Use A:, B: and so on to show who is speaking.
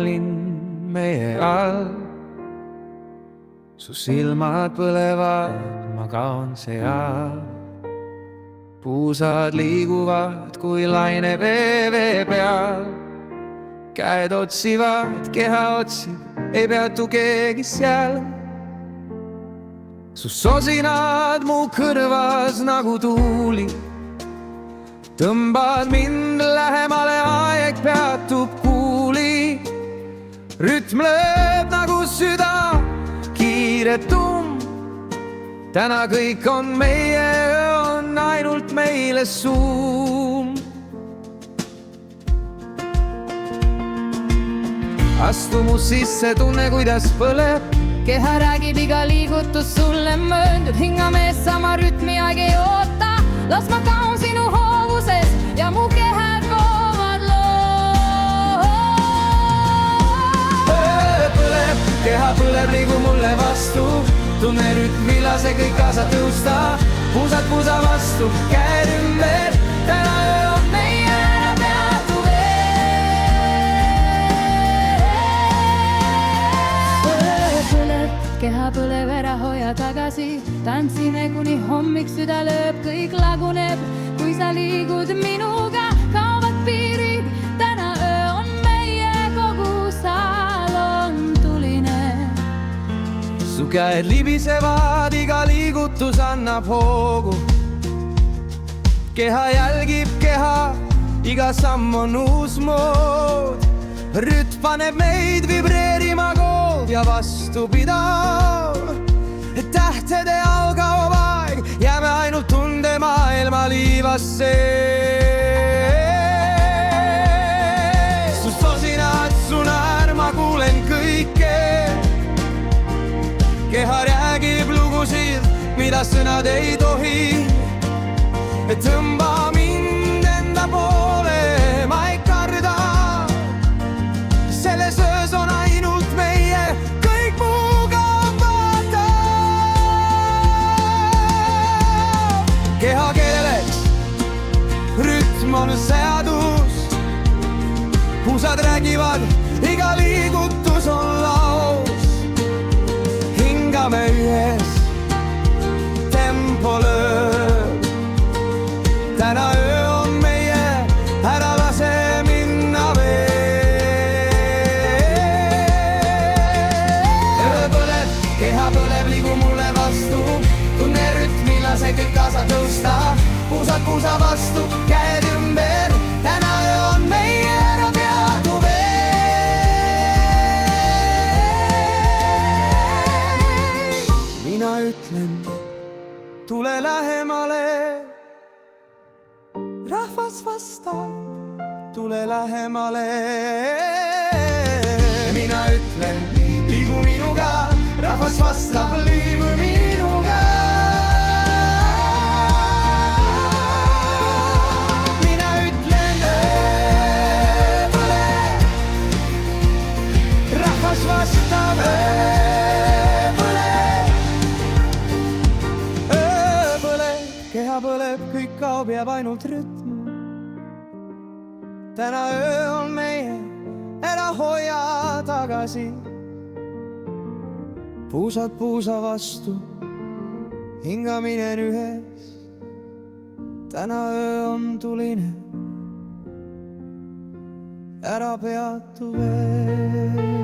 A: linn meie all. Su silmad põlevad, ma kaon seal. Puusad liiguvad kui laine vee peal. Käed otsivad, keha otsib, ei peatu keegi seal. Su sosinad mu kõrvas nagu tuuli. Tõmbad mind lähemale, aeg peatub kuuli. Rütm lööb nagu süda, kiire tumm. Täna kõik on meie, öö on ainult meile suum. Astu mu sisse, tunne kuidas põleb.
B: Keha räägib, iga liigutus sulle mööndub. Hinga mees sama rütmi, aeg ei oota. Las ma kaun sinu hoovuses ja mu kehad voovad loo.
A: Põleb, keha põleb, liigu mulle vastu. Tunne rütmi, lase kõik kaasa tõusta. Puusad puusa vastu, käed ümber. Täna öö on meie, ära peatu
B: veel. Keha põleb, ära hoia tagasi. Tantsime kuni hommik, süda lööb, kõik laguneb. Kui sa liigud minuga, kaovad piirid. Täna öö on meie, kogu saal on tuline.
A: Su käed libisevad, iga liigutus annab hoogu. Keha jälgib keha, iga samm on uus mood. Rütm paneb meid vibreerima kood ja vastupidav. Tähtede all kaob aeg, jääme ainult tunde maailma liivas sees. Su sosinad, su naer, ma kuulen kõike. Keha räägib lugusid, mida sõnad ei tohi. Tõmba mind enda poole, ma ei karda. Selles öös on ainult meie, kõik muuga vaata. Keha keeleks, rütm on seadus. Puusad räägivad, iga liigutus on laus. Hingame ühes, tempo lööb. Täna öö on meie, ära lase minna veel. Öö põleb, keha põleb, liigu mulle vastu. Tunne rütmi, lase kõik kaasa tõusta. Puusad puusa vastu, käed ümber. Täna öö on meie, ära peatu veel. Mina ütlen, tule lähemale. Rahvas vastab, tule lähemale. Mina ütlen, liigu minuga. Rahvas vastab, liigu minuga. Mina ütlen, öö põleb. Rahvas vastab, öö põleb. Öö põleb, keha põleb, kõik kaob, jääb ainult rütm. Täna öö on meie, ära hoia tagasi. Puusad puusa vastu, hingamine ühes. Täna öö on tuline, ära peatu veel.